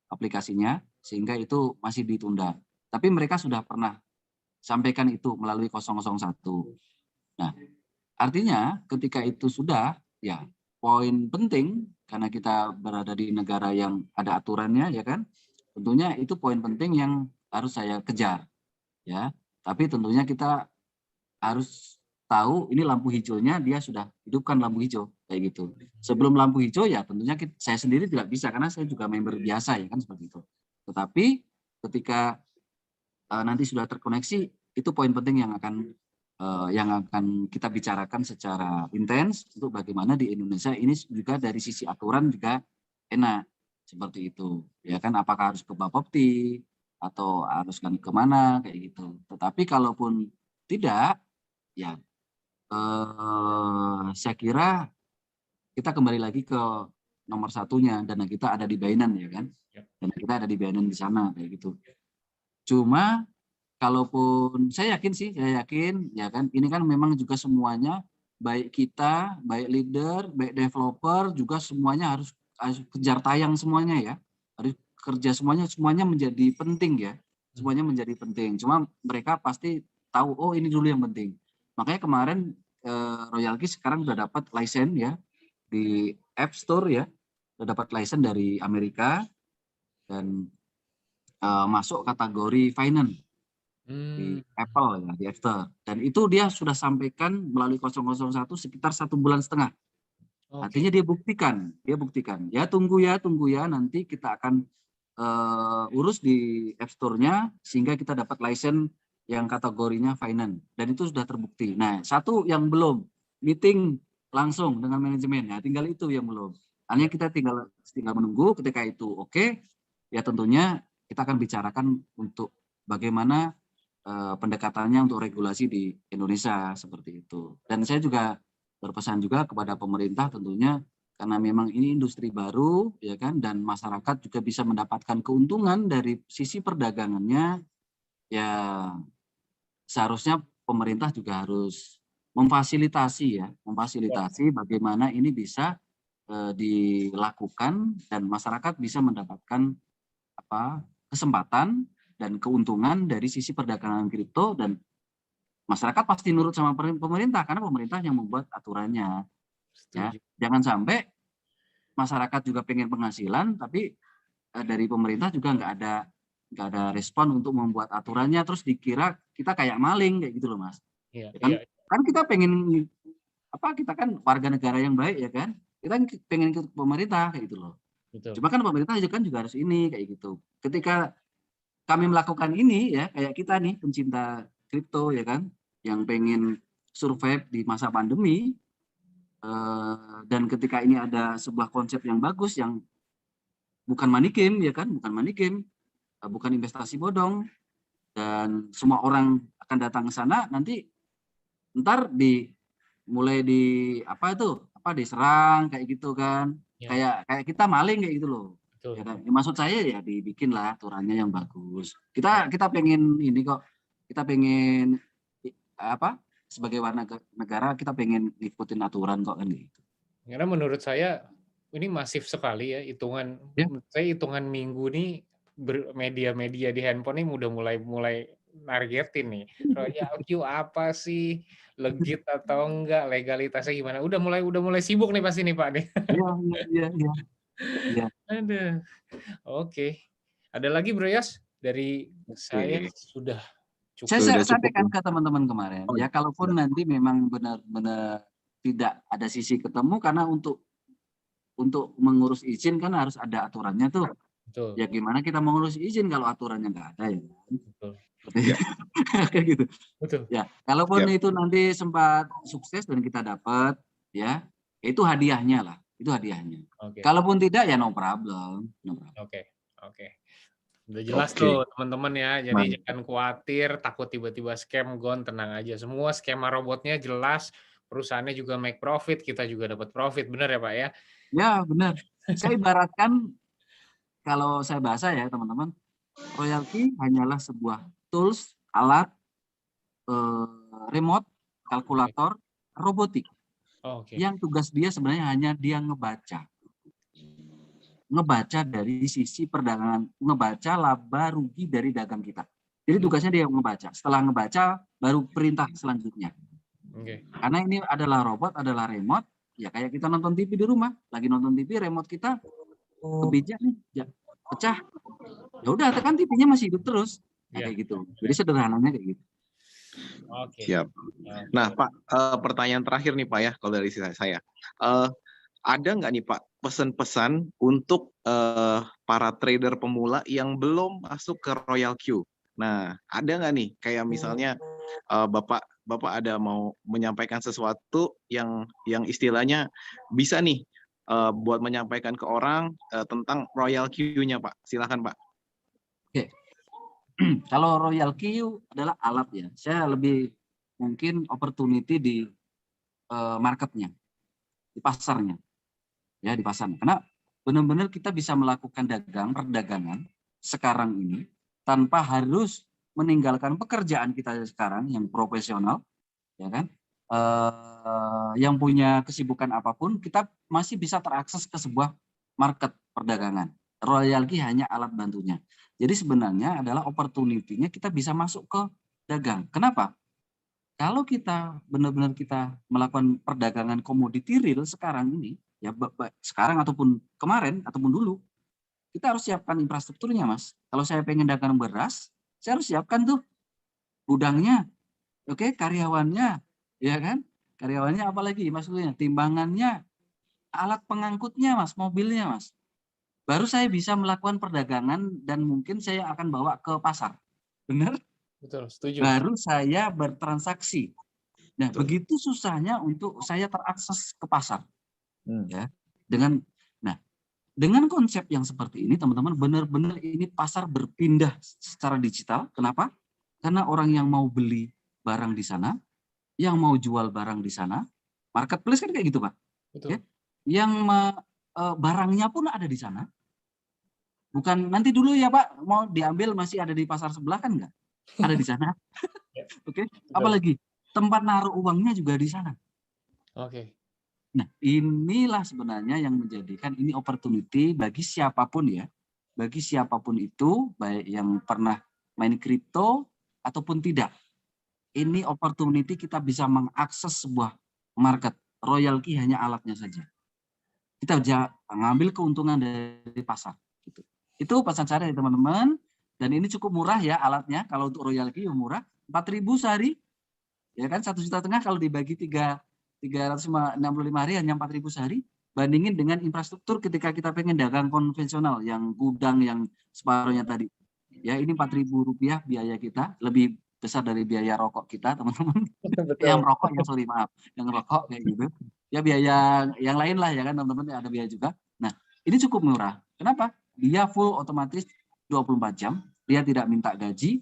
aplikasinya, sehingga itu masih ditunda. Tapi mereka sudah pernah sampaikan itu melalui 001. Nah, artinya ketika itu sudah, ya poin penting karena kita berada di negara yang ada aturannya, ya kan? Tentunya itu poin penting yang harus saya kejar, ya. Tapi tentunya kita harus tahu ini lampu hijaunya, dia sudah hidupkan lampu hijau kayak gitu. Sebelum lampu hijau ya tentunya saya sendiri tidak bisa karena saya juga member biasa, ya kan, seperti itu. Tetapi ketika nanti sudah terkoneksi, itu poin penting yang akan kita bicarakan secara intens untuk bagaimana di Indonesia ini juga dari sisi aturan juga enak seperti itu, ya kan. Apakah harus ke Bapepti atau harus kan kemana kayak gitu. Tetapi kalaupun tidak, ya saya kira kita kembali lagi ke nomor satunya, dana kita ada di Binance, ya kan. Dana kita ada di Binance di sana kayak gitu. Cuma kalaupun saya yakin ya kan, ini kan memang juga semuanya, baik kita, baik leader, baik developer juga semuanya harus kejar tayang semuanya, ya. Harus kerja semuanya menjadi penting, ya. Semuanya menjadi penting. Cuma mereka pasti tahu, oh ini dulu yang penting. Makanya kemarin Royal Geese sekarang sudah dapat license, ya, di App Store, ya. Sudah dapat license dari Amerika dan masuk kategori finance di Apple, ya, di App Store. Dan itu dia sudah sampaikan melalui 001 sekitar 1,5 bulan. Artinya dia buktikan. Ya tunggu ya nanti kita akan urus di App Store-nya sehingga kita dapat license yang kategorinya finance, dan itu sudah terbukti. Nah, satu yang belum meeting langsung dengan manajemen, ya tinggal itu yang belum. Hanya kita tinggal menunggu ketika itu oke, ya tentunya kita akan bicarakan untuk bagaimana pendekatannya untuk regulasi di Indonesia seperti itu. Dan saya juga berpesan juga kepada pemerintah tentunya, karena memang ini industri baru, ya kan, dan masyarakat juga bisa mendapatkan keuntungan dari sisi perdagangannya, ya seharusnya pemerintah juga harus memfasilitasi bagaimana ini bisa dilakukan dan masyarakat bisa mendapatkan kesempatan dan keuntungan dari sisi perdagangan kripto, dan masyarakat pasti nurut sama pemerintah karena pemerintah yang membuat aturannya. Ya, jangan sampai masyarakat juga pengen penghasilan tapi dari pemerintah juga nggak ada respon untuk membuat aturannya, terus dikira kita kayak maling kayak gitu loh, Mas. Iya, kan kita pengen kita kan warga negara yang baik, ya kan, kita pengen ikut pemerintah kayak gitu loh. Betul. Cuma kan pemerintah juga harus ini kayak gitu. Ketika kami melakukan ini, ya kayak kita nih pencinta kripto, ya kan, yang pengen survive di masa pandemi, dan ketika ini ada sebuah konsep yang bagus yang bukan money game, ya kan, bukan investasi bodong, dan semua orang akan datang ke sana, nanti ntar mulai diserang kayak gitu kan, ya. kayak kita maling kayak gitu loh. Ya kan? Maksud saya ya dibikinlah aturannya yang bagus. Kita pengen ini kok, kita pengen sebagai warga negara kita pengen ngikutin aturan kok kan gitu. Karena menurut saya ini masif sekali, ya, hitungan minggu nih media-media di handphone ini udah mulai nargetin nih. Royal Q apa sih? Legit atau enggak? Legalitasnya gimana? Udah mulai sibuk nih pasti nih Pak nih. Iya. Aduh. Oke. Ada lagi Bro Yos? Dari saya sudah cukup. Saya sampaikan ke teman-teman kemarin, ya kalaupun nanti memang benar-benar tidak ada sisi ketemu, karena untuk mengurus izin kan harus ada aturannya tuh. Betul. Ya gimana kita mengurus izin kalau aturannya nggak ada, ya. Betul. Kayak gitu. Betul. Ya, kalaupun itu nanti sempat sukses dan kita dapat, ya Itu hadiahnya lah, itu hadiahnya. Oke. Kalaupun tidak ya no problem. Oke. Udah jelas Oke. tuh teman-teman ya. Jadi Mantap. jangan khawatir, takut tiba-tiba scam, Gon, tenang aja. Semua skema robotnya jelas, perusahaannya juga make profit, kita juga dapat profit, benar ya Pak ya? Ya benar. Saya ibaratkan kalau saya bahasa ya teman-teman, royalti hanyalah sebuah tools, alat, remote, kalkulator, robotik. Oke. Yang tugas dia sebenarnya hanya dia ngebaca dari sisi perdagangan, ngebaca laba rugi dari dagang kita. Jadi tugasnya dia ngebaca. Setelah ngebaca, baru perintah selanjutnya. Oke. Karena ini adalah robot, adalah remote, ya kayak kita nonton TV di rumah. Lagi nonton TV, remote kita kebijak nih, ya, pecah. Ya udah, tekan TV-nya masih hidup terus. Ya, kayak gitu. Jadi sederhananya kayak gitu. Oke. Siap. Nah, Pak, pertanyaan terakhir nih Pak ya, kalau dari saya. Ada nggak nih Pak pesan-pesan untuk para trader pemula yang belum masuk ke Royal Q? Nah, ada nggak nih kayak misalnya Bapak ada mau menyampaikan sesuatu yang istilahnya bisa nih buat menyampaikan ke orang tentang Royal Q-nya Pak? Silakan Pak. Oke. Kalau Royal Q adalah alat ya. Saya lebih mungkin opportunity di marketnya, di pasarnya. Ya, di pasarnya. Karena benar-benar kita bisa melakukan perdagangan sekarang ini tanpa harus meninggalkan pekerjaan kita sekarang yang profesional, ya kan? Yang punya kesibukan apapun, kita masih bisa terakses ke sebuah market perdagangan. Royalty hanya alat bantunya. Jadi sebenarnya adalah opportunity-nya kita bisa masuk ke dagang. Kenapa? Kalau kita benar-benar kita melakukan perdagangan komoditi real sekarang ini, ya sekarang ataupun kemarin ataupun dulu, kita harus siapkan infrastrukturnya, Mas. Kalau saya pengen dagang beras, saya harus siapkan tuh gudangnya, oke, karyawannya, ya kan? Karyawannya apalagi maksudnya, timbangannya, alat pengangkutnya, Mas, mobilnya, Mas. Baru saya bisa melakukan perdagangan dan mungkin saya akan bawa ke pasar. Benar? Betul, setuju. Baru saya bertransaksi. Nah, Betul. begitu susahnya untuk saya terakses ke pasar. Ya. Dengan konsep yang seperti ini, teman-teman, benar-benar ini pasar berpindah secara digital. Kenapa? Karena orang yang mau beli barang di sana, yang mau jual barang di sana, marketplace kan kayak gitu, Pak. Betul. Ya? Yang barangnya pun ada di sana. Bukan nanti dulu ya Pak, mau diambil masih ada di pasar sebelah kan enggak? Ada di sana. Oke. Apalagi tempat naruh uangnya juga di sana. Oke. Nah, inilah sebenarnya yang menjadikan ini opportunity bagi siapapun ya. Bagi siapapun itu, baik yang pernah main kripto ataupun tidak. Ini opportunity kita bisa mengakses sebuah market. Royalty hanya alatnya saja. Kita bisa ngambil keuntungan dari pasar. Gitu. Itu pesan saya ya teman-teman. Dan ini cukup murah ya alatnya. Kalau untuk royalty murah. 4.000 sehari. Ya kan 1,5 juta kalau dibagi 365 hari hanya 4.000 sehari. Bandingin dengan infrastruktur ketika kita pengen dagang konvensional. Yang gudang yang separuhnya tadi. Ya ini Rp4.000 biaya kita. Lebih besar dari biaya rokok kita teman-teman. Yang rokok ya sorry maaf. Yang rokok kayak gitu. Ya biaya yang lain lah ya kan teman-teman ada biaya juga. Nah ini cukup murah. Kenapa? Dia full otomatis 24 jam. Dia tidak minta gaji,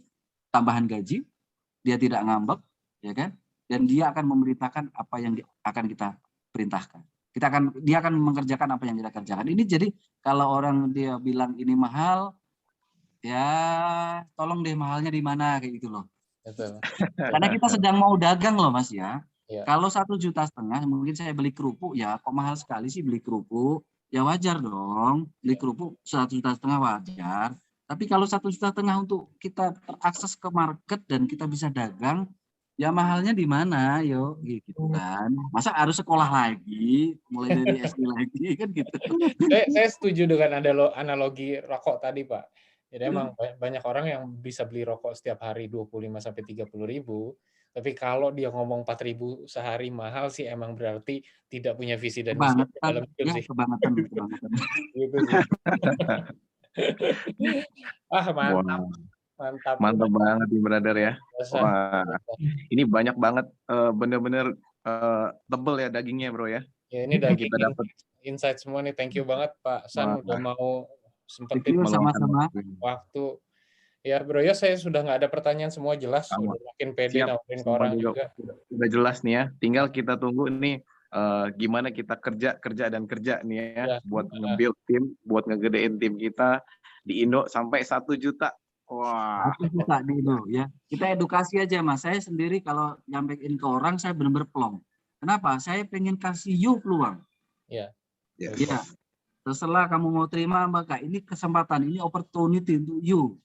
tambahan gaji. Dia tidak ngambek, ya kan? Dan dia akan memberitakan apa yang akan kita perintahkan. Dia akan mengerjakan apa yang kita kerjakan. Ini jadi kalau orang dia bilang ini mahal, ya tolong deh mahalnya di mana kayak gitu loh. Betul. Karena kita sedang mau dagang loh Mas ya. Ya. Kalau 1,5 juta mungkin saya beli kerupuk ya kok mahal sekali sih beli kerupuk. Ya wajar dong, beli kerupuk 1,5 juta wajar. Tapi kalau 1,5 juta untuk kita terakses ke market dan kita bisa dagang, ya mahalnya di mana, yo, gitu kan. Masa harus sekolah lagi, mulai dari SD lagi kan gitu. Saya setuju dengan analogi rokok tadi, Pak. Jadi emang banyak orang yang bisa beli rokok setiap hari 25-30 ribu. Tapi kalau dia ngomong 4.000 sehari mahal sih emang berarti tidak punya visi dan misi dalam hidup ya, sih. kebangetan. Gitu sih. Mantap. Wow. Mantap banget nih brother ya. Wah, ini banyak banget bener-bener tebel ya dagingnya bro ya. Ya ini Kita daging dapat insight semua nih. Thank you banget Pak San Wah. udah mau Thank sempetin you, meluangkan sama-sama. waktu. waktu. Ya Bro Yos, saya sudah nggak ada pertanyaan, semua jelas, Sama. udah makin pede Siap, nawarin ke semua orang juga juga. udah jelas nih ya. Tinggal kita tunggu nih gimana kita kerja nih ya, Ya, buat nge-build tim, buat ngegedein tim kita di Indo sampai 1 juta. Wah, Itu kita di Indo ya. Kita edukasi aja Mas. Saya sendiri kalau nyampein ke orang saya benar-benar plong. Kenapa? Saya pengen kasih you peluang. ya. yes. Iya. Terserah kamu mau terima Mbak, ini kesempatan, ini opportunity untuk you.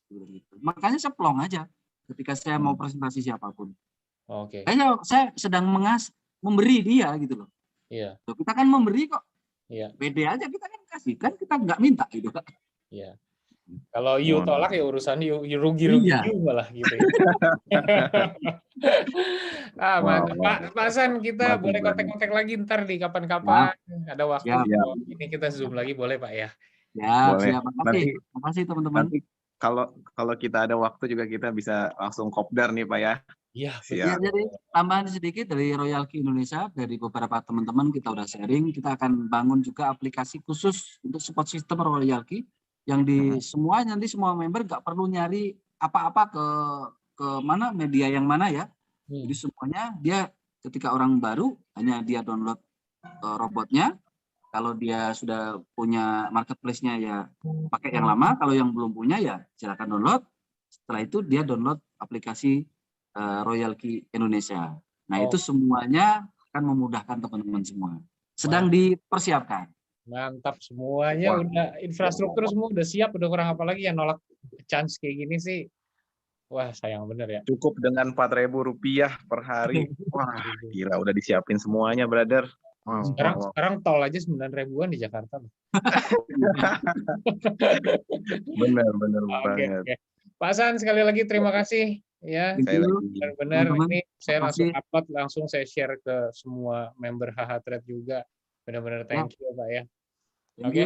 Makanya saya plong aja ketika saya mau presentasi siapapun. Oke. Kayaknya saya sedang memberi dia gitu loh. Iya. Loh, kita kan memberi kok. Iya. Pede aja kita kan kasih, kan kita nggak minta gitu Kak. Iya. Kalau you Wah. tolak ya urusan you rugi-rugi Iya. you malah gitu ya. Mantap. Pak San, kita boleh kontak-kontak lagi ntar di kapan-kapan. Ada waktu Siap. ini kita Zoom lagi boleh Pak ya? Ya, Boleh. siap. Makasih teman-teman. Nanti kalau kita ada waktu juga kita bisa langsung kopdar nih Pak ya. Iya, Ya, jadi tambahan sedikit dari Royal Key Indonesia, dari beberapa teman-teman kita udah sharing, kita akan bangun juga aplikasi khusus untuk support system Royal Key yang di semua member nggak perlu nyari apa-apa ke mana media yang mana ya. Jadi semuanya dia ketika orang baru hanya dia download robotnya. Kalau dia sudah punya marketplace-nya ya pakai yang lama, kalau yang belum punya ya silakan download. Setelah itu dia download aplikasi Royal Key Indonesia. Nah, itu semuanya akan memudahkan teman-teman semua. Sedang dipersiapkan. Mantap, semuanya udah infrastruktur semua udah siap, udah kurang apa lagi, yang nolak chance kayak gini sih. Wah, sayang bener ya. Cukup dengan Rp4.000 per hari. Wah, gila udah disiapin semuanya, brother. Sekarang tol aja 9.000-an di Jakarta. Bener banget. Okay. Pak San, sekali lagi terima kasih ya. Benar-benar ini saya langsung upload, langsung saya share ke semua member HH Trade juga. Benar-benar thank you Pak ya. Oke.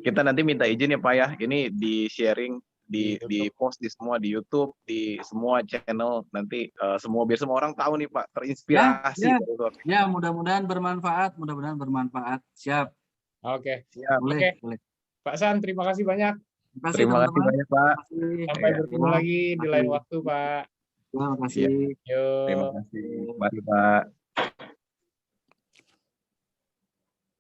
Kita nanti minta izin ya Pak ya. Ini di sharing di post di YouTube, di semua channel nanti biar semua orang tahu nih Pak, terinspirasi. Ya, mudah-mudahan bermanfaat, Siap. Oke. Siap. Boleh. Pak San, terima kasih banyak. Terima kasih banyak Pak. Sampai bertemu lagi di lain waktu Pak. Terima kasih. Terima kasih. Mari Pak.